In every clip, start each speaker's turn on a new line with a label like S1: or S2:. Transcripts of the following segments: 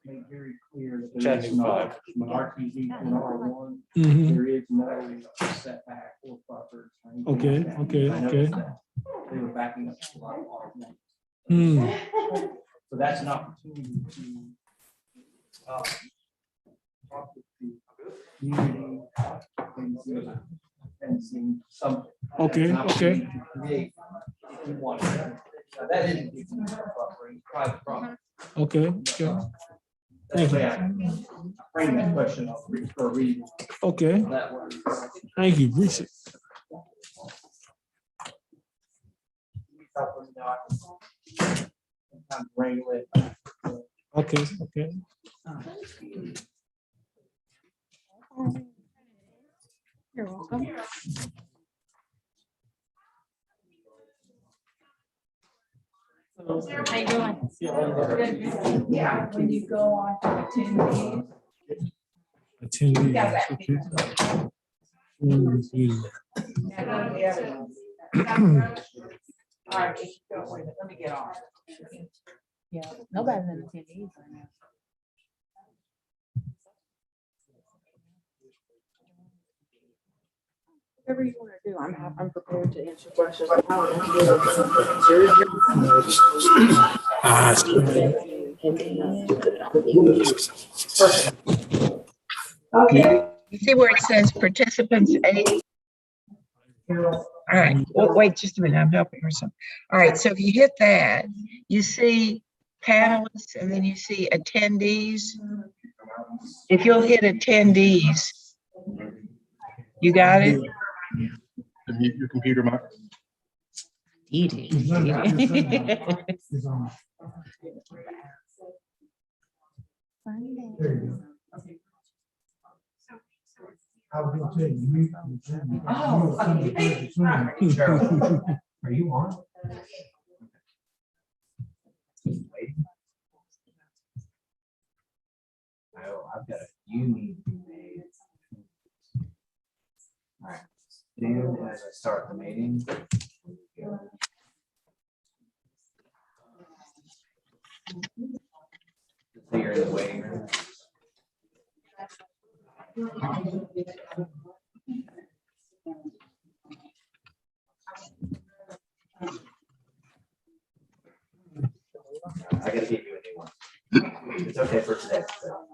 S1: make very clear that there is
S2: Chattanooga
S1: not,
S2: 5.
S1: when RTZ and R1,
S3: Mhm.
S1: there is no setback or buffers. or anything
S3: Okay,
S1: like that.
S3: okay,
S1: I
S3: okay.
S1: noticed that they were backing up a lot of R1.
S3: Hmm.
S1: So that's an opportunity to talk with the community and see something.
S3: Okay,
S1: An opportunity
S3: okay.
S1: to create if you want. Now, that isn't buffering, private property.
S3: Okay, okay,
S1: That's the way I frame that question up for a reason.
S3: okay.
S1: That way.
S3: Thank you, appreciate it.
S1: Sometimes wrangle it.
S3: Okay, okay.
S4: You're welcome. How you doing?
S5: Yeah, when you go on to attend
S3: Attendees, okay. Mhm.
S5: all right, wait, let me get on.
S4: Yeah, nobody's in attendees right now. Whatever you want to do, I'm prepared to answer questions.
S5: Okay, you see where it says participants A? All right, well, wait just a minute, I'm helping her some. All right, so if you hit that, you see panelists and then you see attendees. If you'll hit attendees, you got it?
S2: Mute your computer, Mike.
S1: Oh, are you on? Oh, I've got a few need to be made. All right, soon as I start the meeting. So you're in the waiting room. I gotta give you a new one. It's okay for today. So.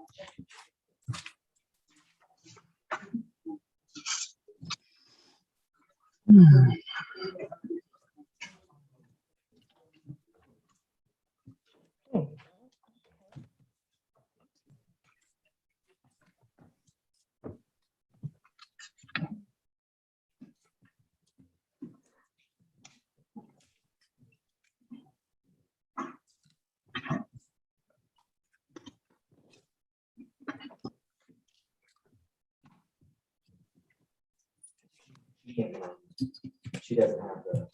S1: She doesn't have the.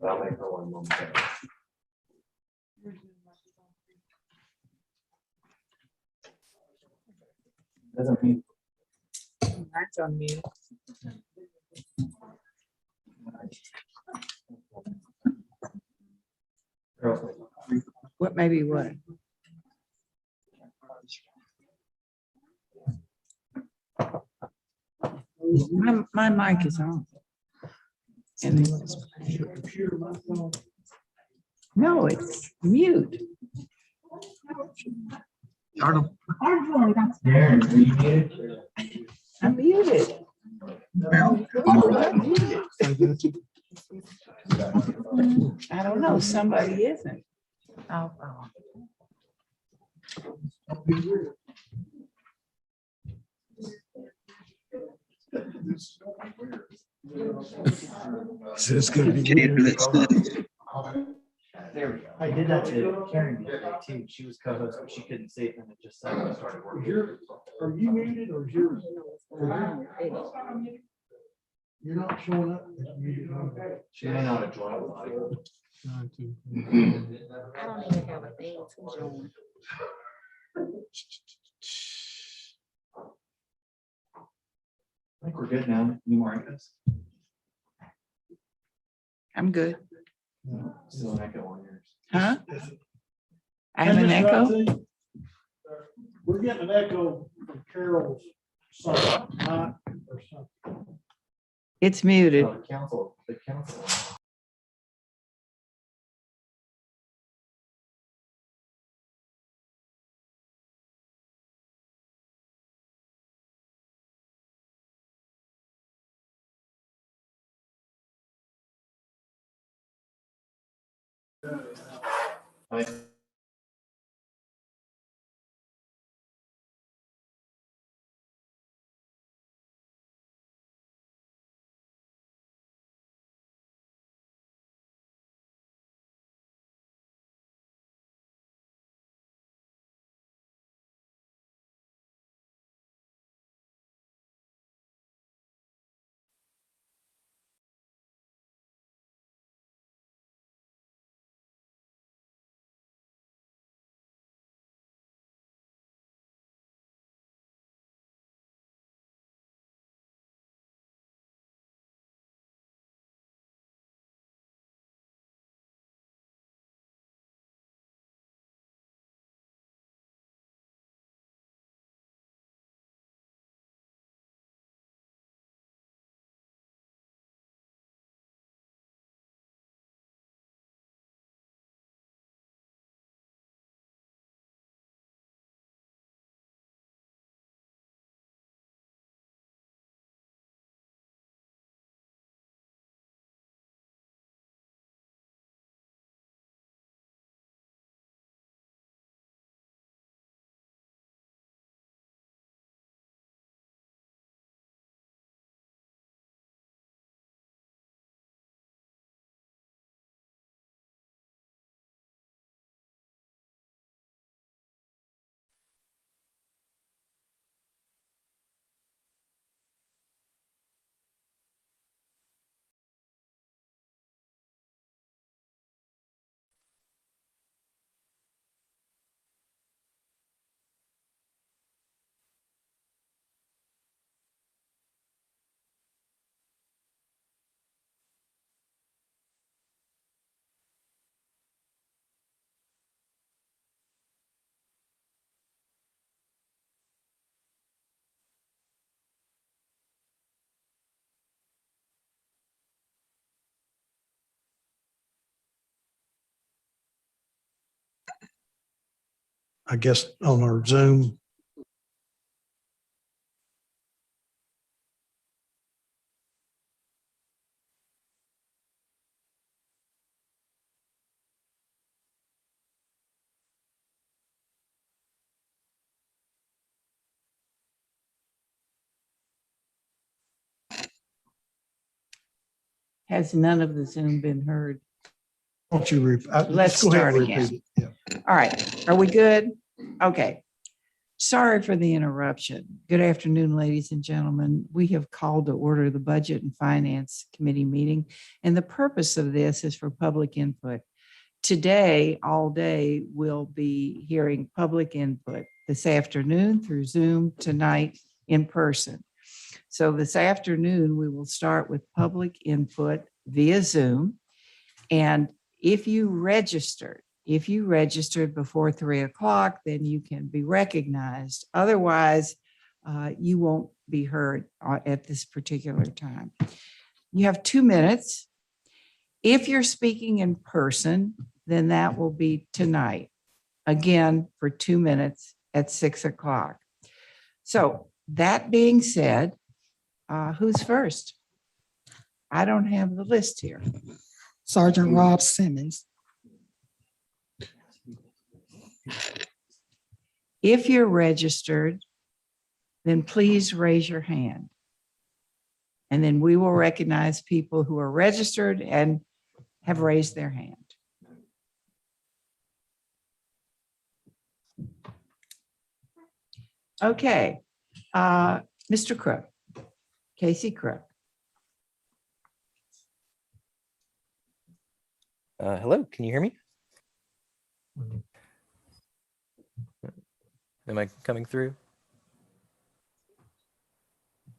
S1: But I'll make her one moment. Doesn't mean.
S5: That's on mute. What maybe what? My mic is on. And it's- no, it's mute.
S1: Darren, are you muted?
S5: I'm muted. I don't know, somebody isn't.
S4: Oh,
S3: So it's gonna be.
S1: There we go. I did that to Karen the other day too. She was co-host, but she couldn't see it and it just suddenly started working.
S6: Are you muted or is yours? You're not showing up.
S1: She may not have joined live.
S4: I don't even have a thing to join.
S1: I think we're good now. Any more echoes?
S5: I'm good.
S1: Still an echo on yours.
S5: Huh? I have an echo.
S6: We're getting an echo from Carol's side, not or something.
S5: It's muted.
S1: No, the council.
S6: I guess on our Zoom.
S5: Has none of the Zoom been heard?
S6: Won't you
S5: Let's
S6: go ahead and
S5: start again.
S6: repeat it. Yeah.
S5: All right, are we good? Okay. Sorry for the interruption. Good afternoon, ladies and gentlemen. We have called to order the Budget and Finance Committee meeting, and the purpose of this is for public input. Today, all day, we'll be hearing public input this afternoon through Zoom, tonight in person. So this afternoon, we will start with public input via Zoom. And if you registered before 3 o'clock, then you can be recognized. Otherwise, you won't be heard at this particular time. You have 2 minutes. If you're speaking in person, then that will be tonight, again, for 2 minutes at 6 o'clock. So that being said, who's first? I don't have the list here.
S7: Sergeant Rob Simmons.
S5: If you're registered, then please raise your hand. And then we will recognize people who are registered and have raised their hand. Okay, Mr. Crook, Casey Crook.
S8: Hello, can you hear me? Am I coming through?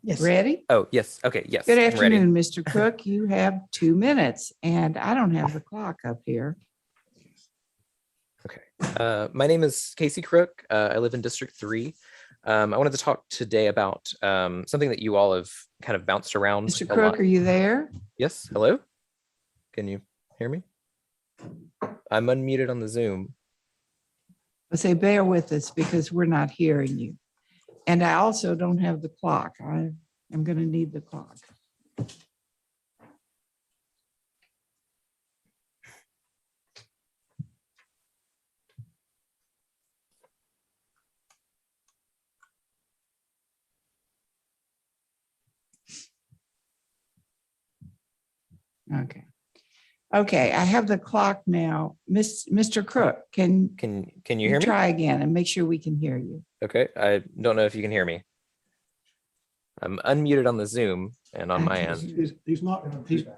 S7: Yes.
S5: Ready?
S8: Oh, yes. Okay, yes.
S5: Good
S8: I'm ready.
S5: afternoon, Mr. Cook. You have 2 minutes, and I don't have the clock up here.
S8: Okay. My name is Casey Crook. I live in District 3. I wanted to talk today about something that you all have kind of bounced around
S5: Mr.
S8: a lot.
S5: Crook, are you there?
S8: Yes, hello? Can you hear me? I'm unmuted on the Zoom.
S5: I say bear with us because we're not hearing you. And I also don't have the clock. I am going to need the clock. Okay. Okay, I have the clock now. Mr. Crook, can
S8: Can you
S5: you
S8: hear me?
S5: try again and make sure we can hear you?
S8: Okay, I don't know if you can hear me. I'm unmuted on the Zoom and on my end.
S6: He's not, he's,
S5: All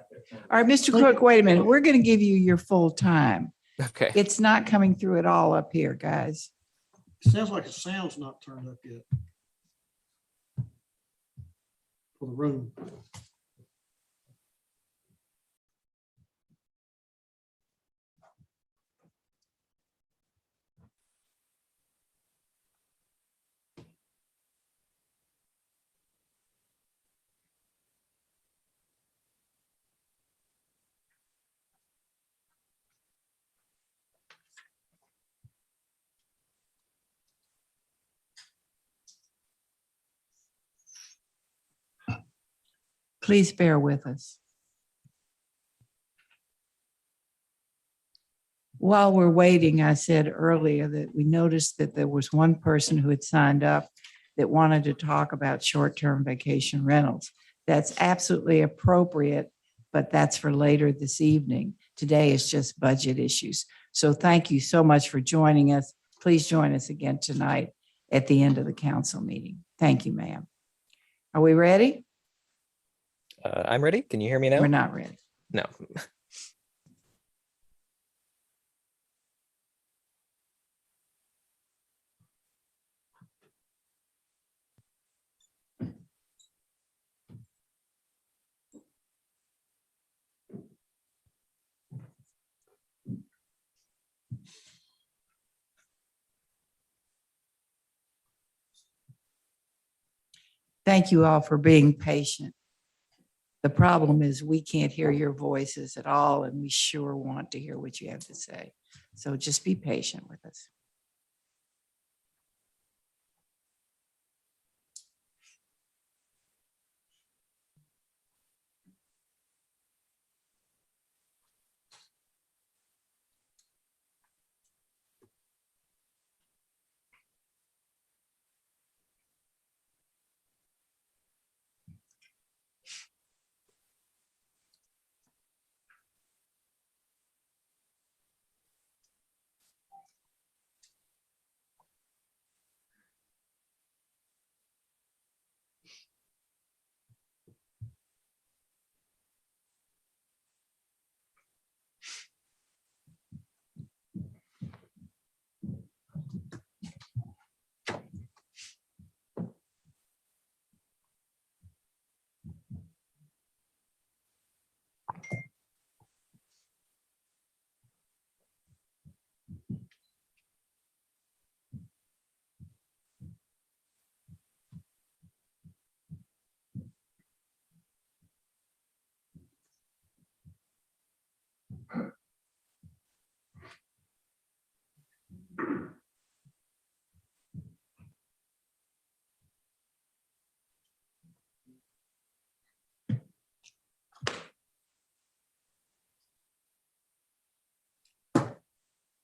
S5: right, Mr. Crook, wait a minute. We're going to give you your full time.
S8: Okay,
S5: It's not coming through at all up here, guys.
S6: it sounds like his sound's not turned up yet. For the room.
S5: Please bear with us. While we're waiting, I said earlier that we noticed that there was one person who had signed up that wanted to talk about short-term vacation rentals. That's absolutely appropriate, but that's for later this evening. Today is just budget issues. So thank you so much for joining us. Please join us again tonight at the end of the council meeting. Thank you, ma'am. Are we ready?
S8: I'm ready. Can you hear me now?
S5: We're not ready.
S8: No.
S5: Thank you all for being patient. The problem is we can't hear your voices at all, and we sure want to hear what you have to say. So just be patient with us.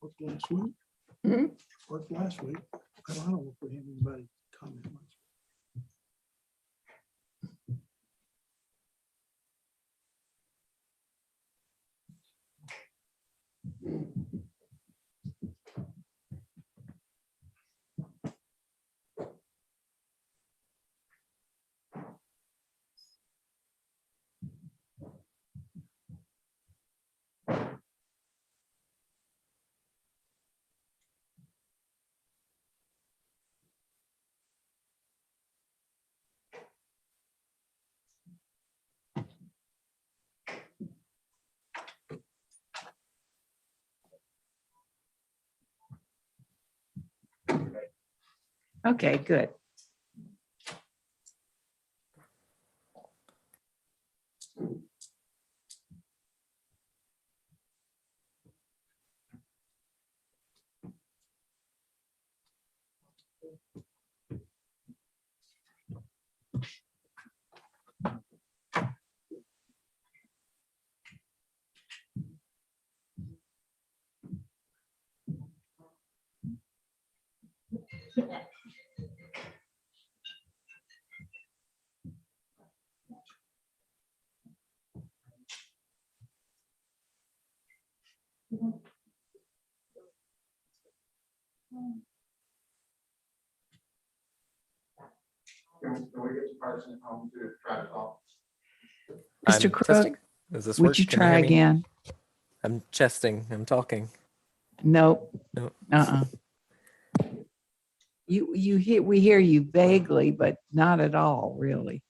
S6: Worked last week.
S5: Hmm?
S6: Worked last week. I don't know if we have anybody comment much.
S5: Okay, good.
S2: Can we get the person at home to try to talk?
S5: Mr.
S8: I'm
S5: Crook,
S8: testing. Does this work?
S5: would you
S8: Can
S5: try
S8: hear me?
S5: again?
S8: I'm chesting. I'm talking.
S5: Nope.
S8: No.
S5: We hear you vaguely, but not at all, really.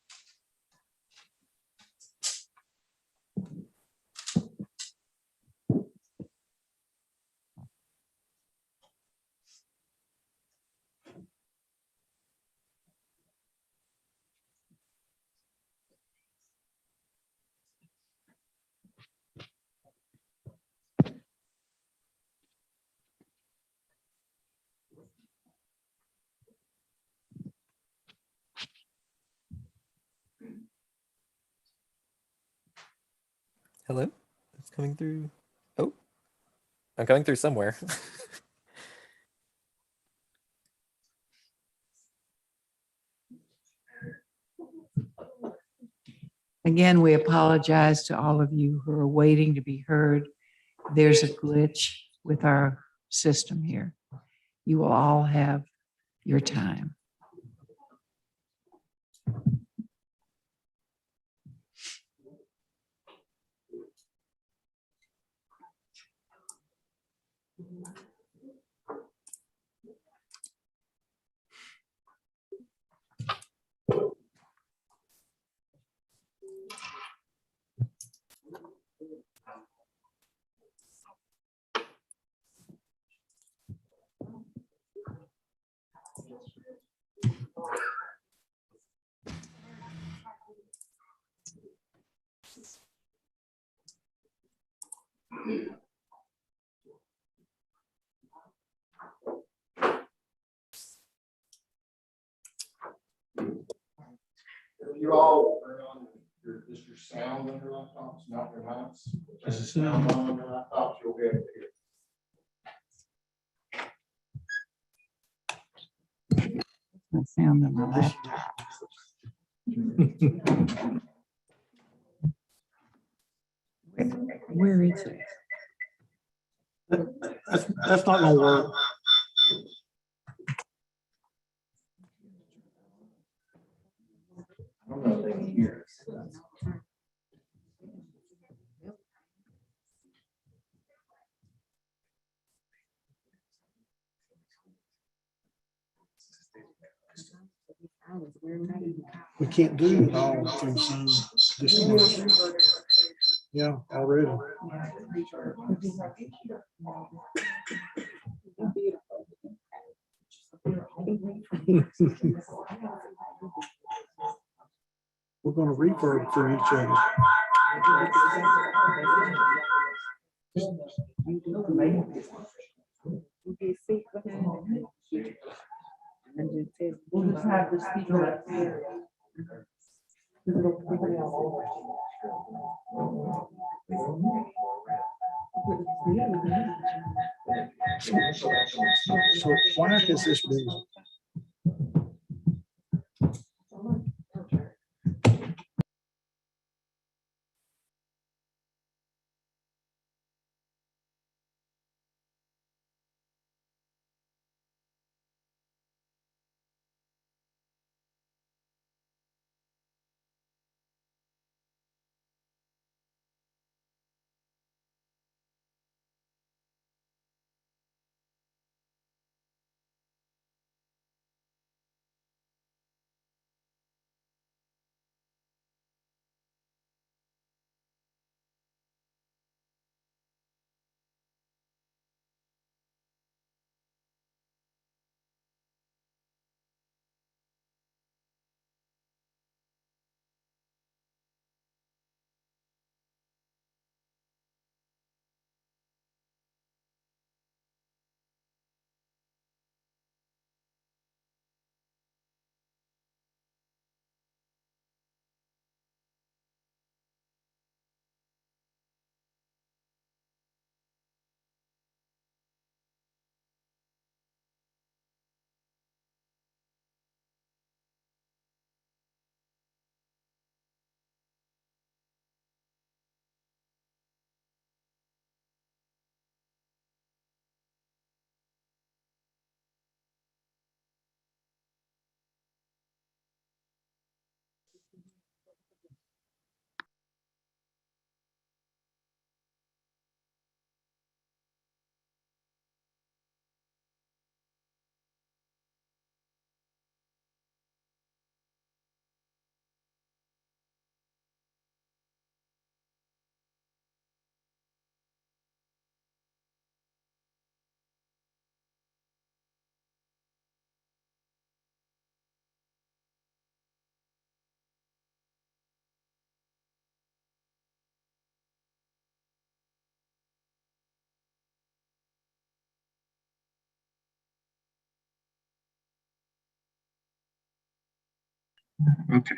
S8: Hello? It's coming through. Oh, I'm coming through somewhere.
S5: Again, we apologize to all of you who are waiting to be heard. There's a glitch with our system here. You will all have your time.
S2: If you all turn on your sound on your laptops, not your mics. Turn the sound on your laptops, you'll be able to hear.
S5: I found on my laptop. Where is it?
S6: That's not gonna work.
S1: I don't know if they can hear us.
S6: We can't do it all through Zoom. Yeah, already. We're gonna reverb through each other.
S5: We'll just have the speaker up there.
S6: So why has this been
S5: Okay.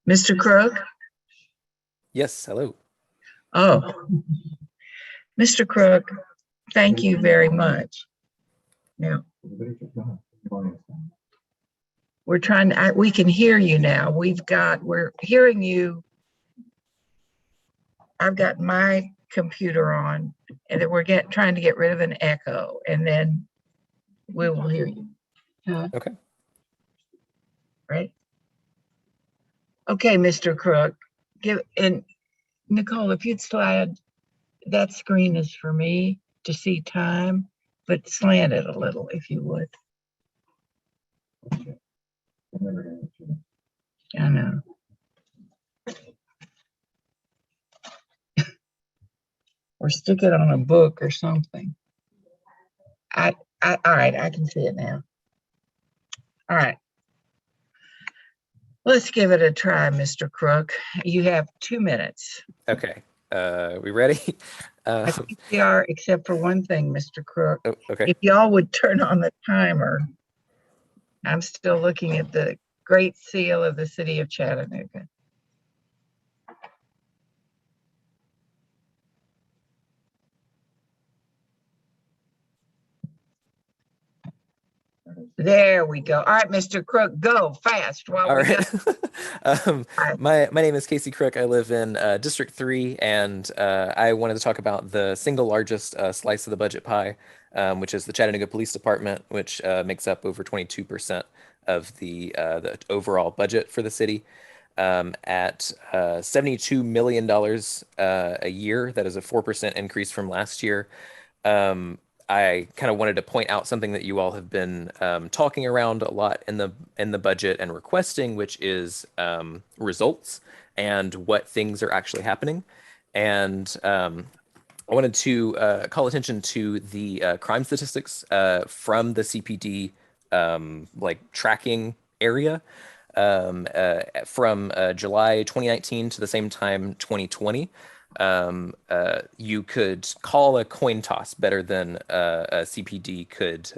S5: Mr. Crook?
S8: Yes, hello.
S5: Oh, Mr. Crook, thank you very much. Now, we're trying, we can hear you now. We're hearing you. I've got my computer on and then we're trying to get rid of an echo and then we will hear you.
S8: Okay.
S5: Right? Okay, Mr. Crook, and Nicole, if you'd slide, that screen is for me to see time, but slant it a little if you would. I know. Or stick it on a book or something. All right, I can see it now. All right. Let's give it a try, Mr. Crook. You have 2 minutes.
S8: Okay. We ready?
S5: I think we are, except for one thing, Mr. Crook.
S8: Oh, okay.
S5: If y'all would turn on the timer, I'm still looking at the Great Seal of the City of Chattanooga. There we go. All right, Mr. Crook, go fast while
S8: All
S5: we
S8: right.
S5: got.
S8: My name is Casey Crook. I live in District 3, and I wanted to talk about the single largest slice of the budget pie, which is the Chattanooga Police Department, which makes up over 22% of the overall budget for the city. At $72 million a year. That is a 4% increase from last year. I kind of wanted to point out something that you all have been talking around a lot in the budget and requesting, which is results and what things are actually happening. And I wanted to call attention to the crime statistics from the CPD like tracking area from July 2019 to the same time 2020. You could call a coin toss better than a CPD could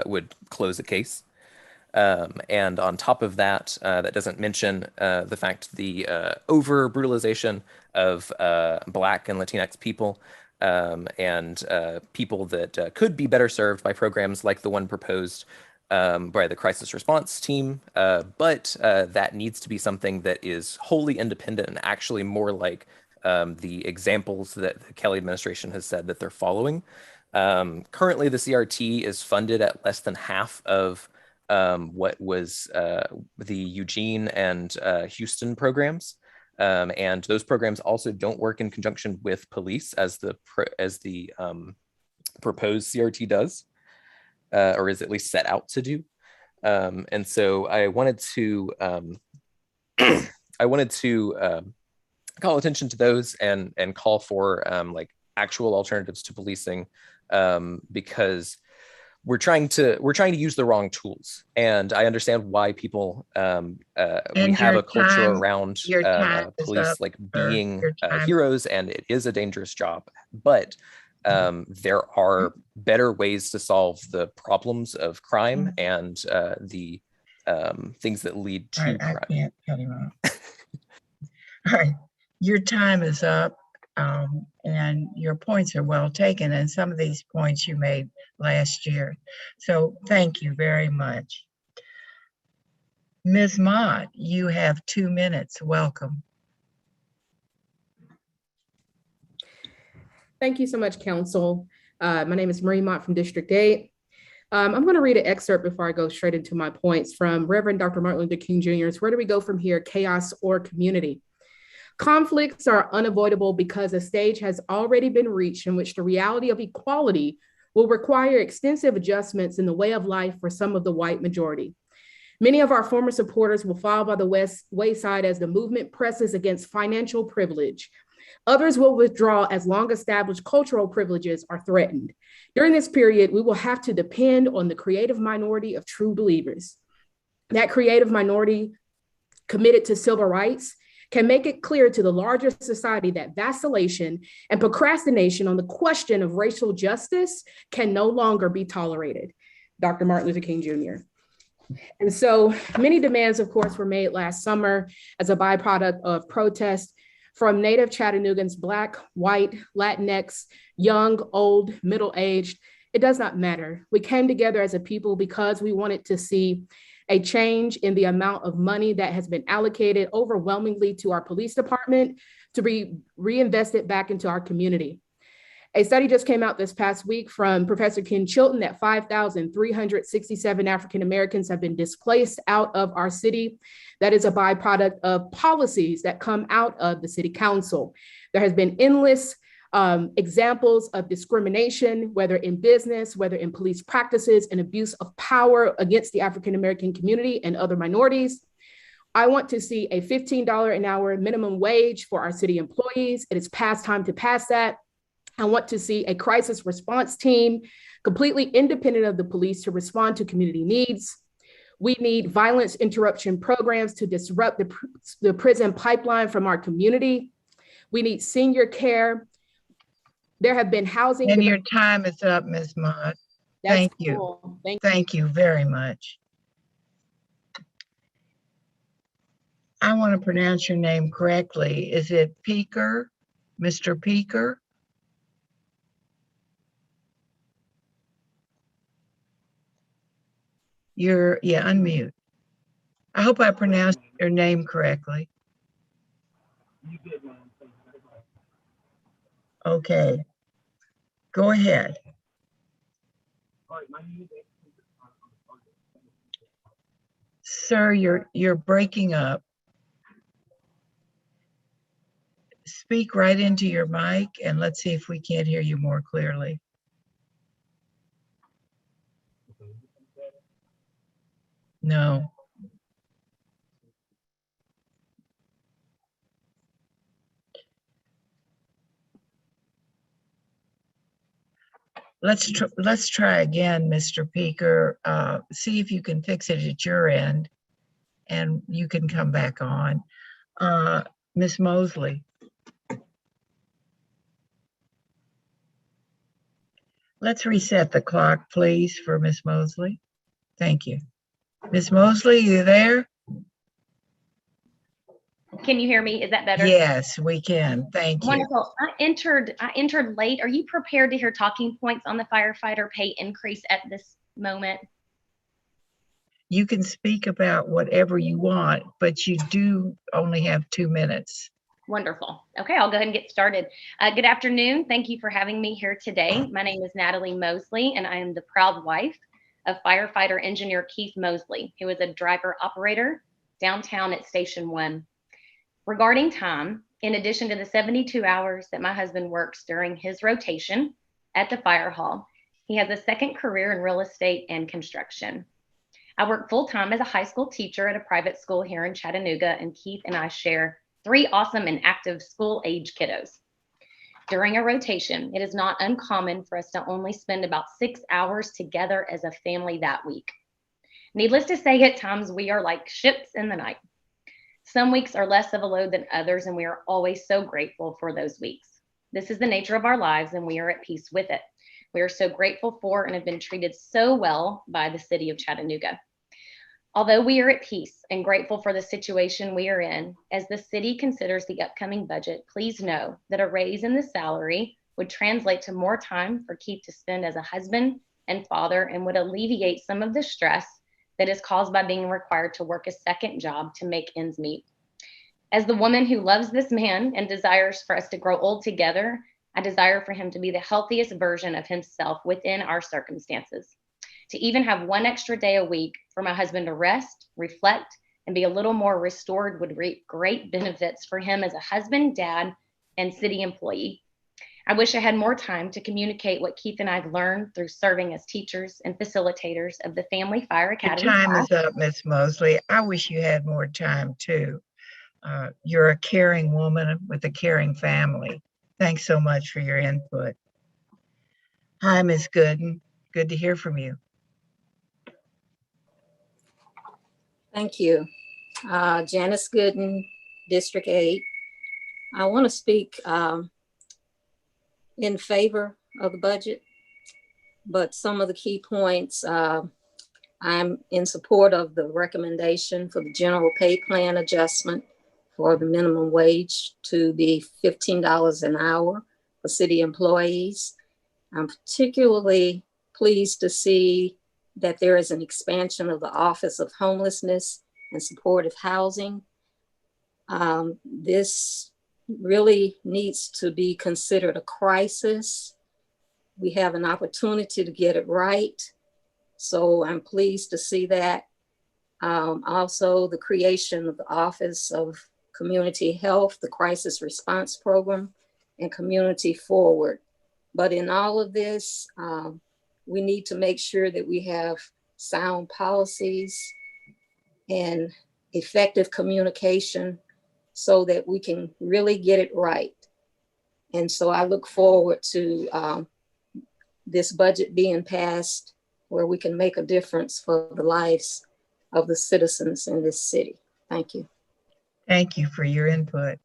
S8: would close a case. And on top of that, that doesn't mention the fact the over brutalization of Black and Latinx people and people that could be better served by programs like the one proposed by the crisis response team. But that needs to be something that is wholly independent and actually more like the examples that the Kelly administration has said that they're following. Currently, the CRT is funded at less than half of what was the Eugene and Houston programs. And those programs also don't work in conjunction with police as the proposed CRT does, or is at least set out to do. And so I wanted to call attention to those and call for like actual alternatives to policing, because we're trying to use the wrong tools. And I understand why people we have a culture around police like being heroes, and it is a dangerous job, but there are better ways to solve the problems of crime and the things that lead to crime.
S5: I can't cut him off. All right, your time is up, and your points are well taken, and some of these points you made last year. So thank you very much. Ms. Mott, you have 2 minutes. Welcome.
S9: Thank you so much, Council. My name is Marie Mott from District 8. I'm going to read an excerpt before I go straight into my points from Reverend Dr. Martin Luther King Jr.'s Where Do We Go From Here? Chaos or Community. Conflicts are unavoidable because a stage has already been reached in which the reality of equality will require extensive adjustments in the way of life for some of the white majority. Many of our former supporters will fall by the wayside as the movement presses against financial privilege. Others will withdraw as long-established cultural privileges are threatened. During this period, we will have to depend on the creative minority of true believers. That creative minority committed to civil rights can make it clear to the larger society that vacillation and procrastination on the question of racial justice can no longer be tolerated. Dr. Martin Luther King Jr. And so many demands, of course, were made last summer as a byproduct of protest from Native Chattanoogan's Black, white, Latinx, young, old, middle-aged. It does not matter. We came together as a people because we wanted to see a change in the amount of money that has been allocated overwhelmingly to our police department to be reinvested back into our community. A study just came out this past week from Professor Ken Chilton that 5,367 African Americans have been displaced out of our city. That is a byproduct of policies that come out of the city council. There has been endless examples of discrimination, whether in business, whether in police practices, and abuse of power against the African American community and other minorities. I want to see a $15 an hour minimum wage for our city employees. It is past time to pass that. I want to see a crisis response team completely independent of the police to respond to community needs. We need violence interruption programs to disrupt the prison pipeline from our community. We need senior care. There have been housing.
S5: And your time is up, Ms. Mott. Thank you.
S9: Cool.
S5: Thank you very much. I want to pronounce your name correctly. Is it Peaker, Mr. Peaker? Unmute. I hope I pronounced your name correctly. Okay, go ahead. Sir, you're breaking up. Speak right into your mic and let's see if we can't hear you more clearly. No. Let's try again, Mr. Peaker. See if you can fix it at your end and you can come back on. Ms. Mosley. Let's reset the clock, please, for Ms. Mosley. Thank you. Ms. Mosley, you there?
S4: Can you hear me? Is that better?
S5: Yes, we can. Thank you.
S4: Wonderful. I entered late. Are you prepared to hear talking points on the firefighter pay increase at this moment?
S5: You can speak about whatever you want, but you do only have 2 minutes.
S4: Wonderful. Okay, I'll go ahead and get started. Good afternoon. Thank you for having me here today. My name is Natalie Mosley, and I am the proud wife of firefighter engineer Keith Mosley, who is a driver operator downtown at Station 1. Regarding time, in addition to the 72 hours that my husband works during his rotation at the fire hall, he has a second career in real estate and construction. I work full-time as a high school teacher at a private school here in Chattanooga, and Keith and I share 3 awesome and active school-age kiddos. During a rotation, it is not uncommon for us to only spend about 6 hours together as a family that week. Needless to say, at times we are like ships in the night. Some weeks are less of a load than others, and we are always so grateful for those weeks. This is the nature of our lives, and we are at peace with it. We are so grateful for and have been treated so well by the city of Chattanooga. Although we are at peace and grateful for the situation we are in, as the city considers the upcoming budget, please know that a raise in the salary would translate to more time for Keith to spend as a husband and father and would alleviate some of the stress that is caused by being required to work a second job to make ends meet. As the woman who loves this man and desires for us to grow old together, I desire for him to be the healthiest version of himself within our circumstances. To even have 1 extra day a week for my husband to rest, reflect, and be a little more restored would reap great benefits for him as a husband, dad, and city employee. I wish I had more time to communicate what Keith and I've learned through serving as teachers and facilitators of the Family Fire
S5: Your
S4: Academy
S5: time
S4: class.
S5: is up, Miss Mosley. I wish you had more time too. You're a caring woman with a caring family. Thanks so much for your input. Hi, Miss Gooden. Good to hear from you.
S10: Thank you. Janice Gooden, District 8. I want to speak in favor of the budget, but some of the key points, I'm in support of the recommendation for the general pay plan adjustment for the minimum wage to be $15 an hour for city employees. I'm particularly pleased to see that there is an expansion of the Office of Homelessness and Supportive Housing. This really needs to be considered a crisis. We have an opportunity to get it right. So I'm pleased to see that. Also, the creation of the Office of Community Health, the Crisis Response Program, and Community Forward. But in all of this, we need to make sure that we have sound policies and effective communication so that we can really get it right. And so I look forward to this budget being passed where we can make a difference for the lives of the citizens in this city. Thank you.
S5: Thank you for your input.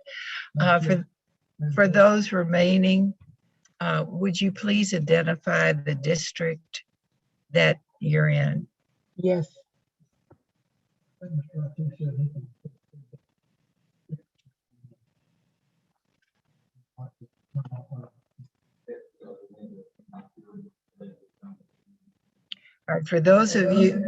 S5: For those remaining, would you please identify the district that you're in?
S6: Yes.
S5: All right, for those of you.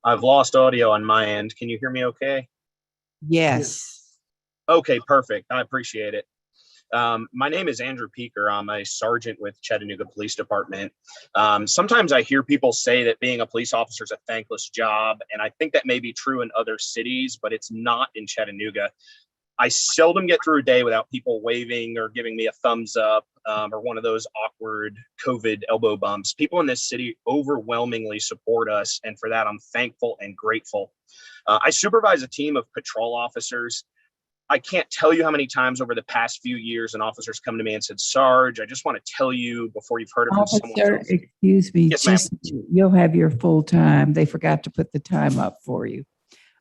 S11: I've lost audio on my end. Can you hear me okay?
S5: Yes.
S11: Okay, perfect. I appreciate it. My name is Andrew Peaker. I'm a sergeant with Chattanooga Police Department. Sometimes I hear people say that being a police officer is a thankless job, and I think that may be true in other cities, but it's not in Chattanooga. I seldom get through a day without people waving or giving me a thumbs up or one of those awkward COVID elbow bumps. People in this city overwhelmingly support us, and for that, I'm thankful and grateful. I supervise a team of patrol officers. I can't tell you how many times over the past few years an officer's come to me and said, Sarge, I just want to tell you before you've heard it from someone
S5: Officer,
S11: else.
S5: excuse me,
S11: Yes, ma'am.
S5: you'll have your full time. They forgot to put the time up for you.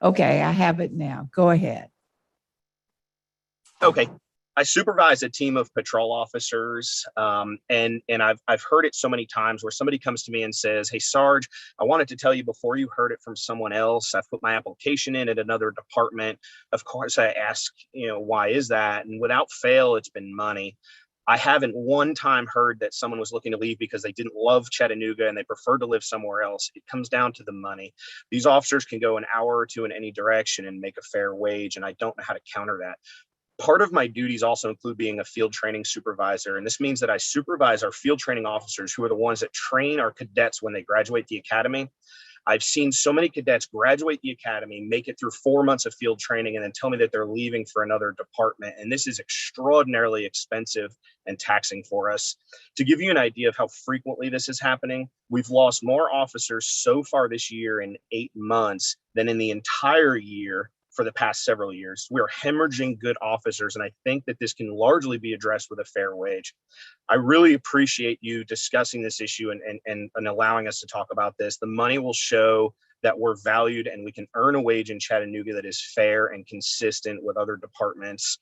S5: Okay, I have it now. Go ahead.
S11: Okay. I supervise a team of patrol officers, and I've heard it so many times where somebody comes to me and says, hey, Sarge, I wanted to tell you before you heard it from someone else. I've put my application in at another department. Of course, I ask, why is that? And without fail, it's been money. I haven't one time heard that someone was looking to leave because they didn't love Chattanooga and they preferred to live somewhere else. It comes down to the money. These officers can go an hour or two in any direction and make a fair wage, and I don't know how to counter that. Part of my duties also include being a field training supervisor. And this means that I supervise our field training officers who are the ones that train our cadets when they graduate the academy. I've seen so many cadets graduate the academy, make it through 4 months of field training, and then tell me that they're leaving for another department. And this is extraordinarily expensive and taxing for us. To give you an idea of how frequently this is happening, we've lost more officers so far this year in 8 months than in the entire year for the past several years. We're hemorrhaging good officers, and I think that this can largely be addressed with a fair wage. I really appreciate you discussing this issue and allowing us to talk about this. The money will show that we're valued and we can earn a wage in Chattanooga that is fair and consistent with other departments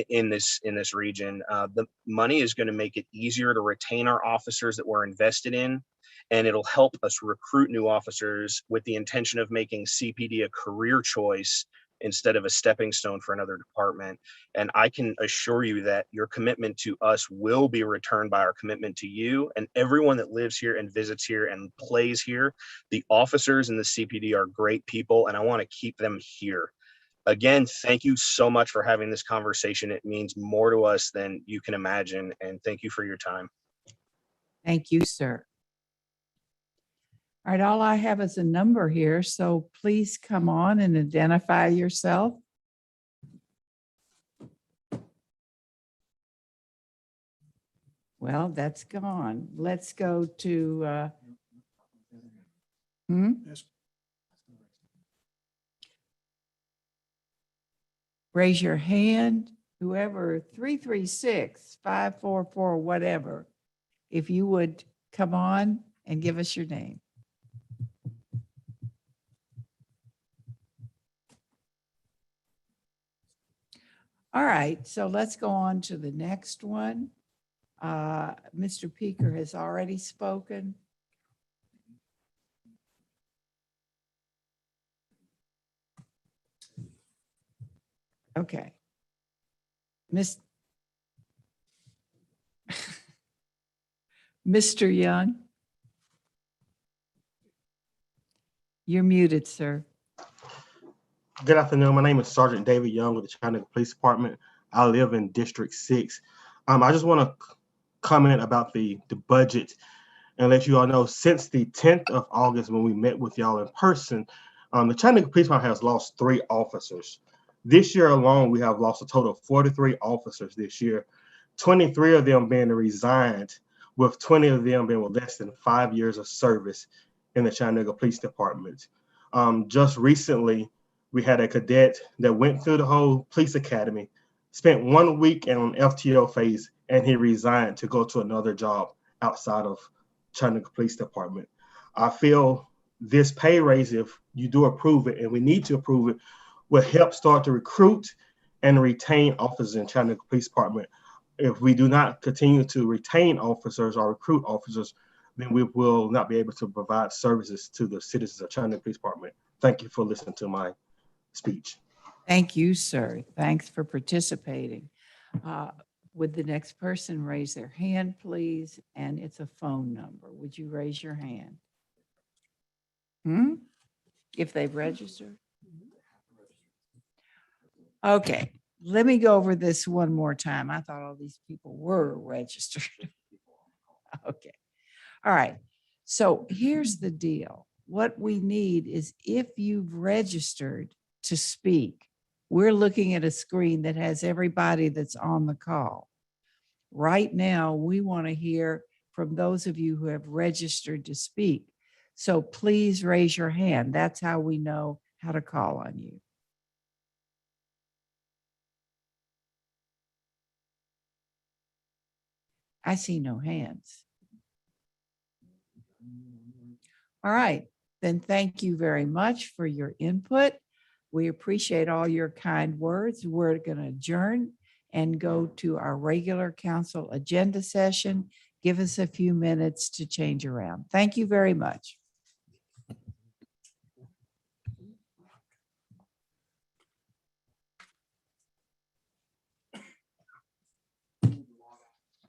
S11: in this region. The money is going to make it easier to retain our officers that we're invested in, and it'll help us recruit new officers with the intention of making CPD a career choice instead of a stepping stone for another department. And I can assure you that your commitment to us will be returned by our commitment to you and everyone that lives here and visits here and plays here. The officers in the CPD are great people, and I want to keep them here. Again, thank you so much for having this conversation. It means more to us than you can imagine. And thank you for your time.
S5: Thank you, sir. All right, all I have is a number here, so please come on and identify yourself. Well, that's gone. Let's go to, raise your hand, whoever, 336-544, whatever, if you would come on and give us your name. All right, so let's go on to the next one. Mr. Peaker has already spoken. Okay. Mr. Young, you're muted, sir.
S12: Good afternoon. My name is Sergeant David Young with the Chattanooga Police Department. I live in District 6. I just want to comment about the budget and let you all know, since the 10th of August when we met with y'all in person, the Chattanooga Police Department has lost 3 officers. This year alone, we have lost a total of 43 officers this year, 23 of them being resigned, with 20 of them being with less than 5 years of service in the Chattanooga Police Department. Just recently, we had a cadet that went through the whole police academy, spent 1 week on FTO phase, and he resigned to go to another job outside of Chattanooga Police Department. I feel this pay raise, if you do approve it, and we need to approve it, will help start to recruit and retain officers in Chattanooga Police Department. If we do not continue to retain officers or recruit officers, then we will not be able to provide services to the citizens of Chattanooga Police Department. Thank you for listening to my speech.
S5: Thank you, sir. Thanks for participating. Would the next person raise their hand, please? And it's a phone number. Would you raise your hand? If they've registered? Okay, let me go over this one more time. I thought all these people were registered. Okay. All right. So here's the deal. What we need is, if you've registered to speak, we're looking at a screen that has everybody that's on the call. Right now, we want to hear from those of you who have registered to speak. So please raise your hand. That's how we know how to call on you. I see no hands. All right, then thank you very much for your input. We appreciate all your kind words. We're going to adjourn and go to our regular council agenda session. Give us a few minutes to change around. Thank you very much.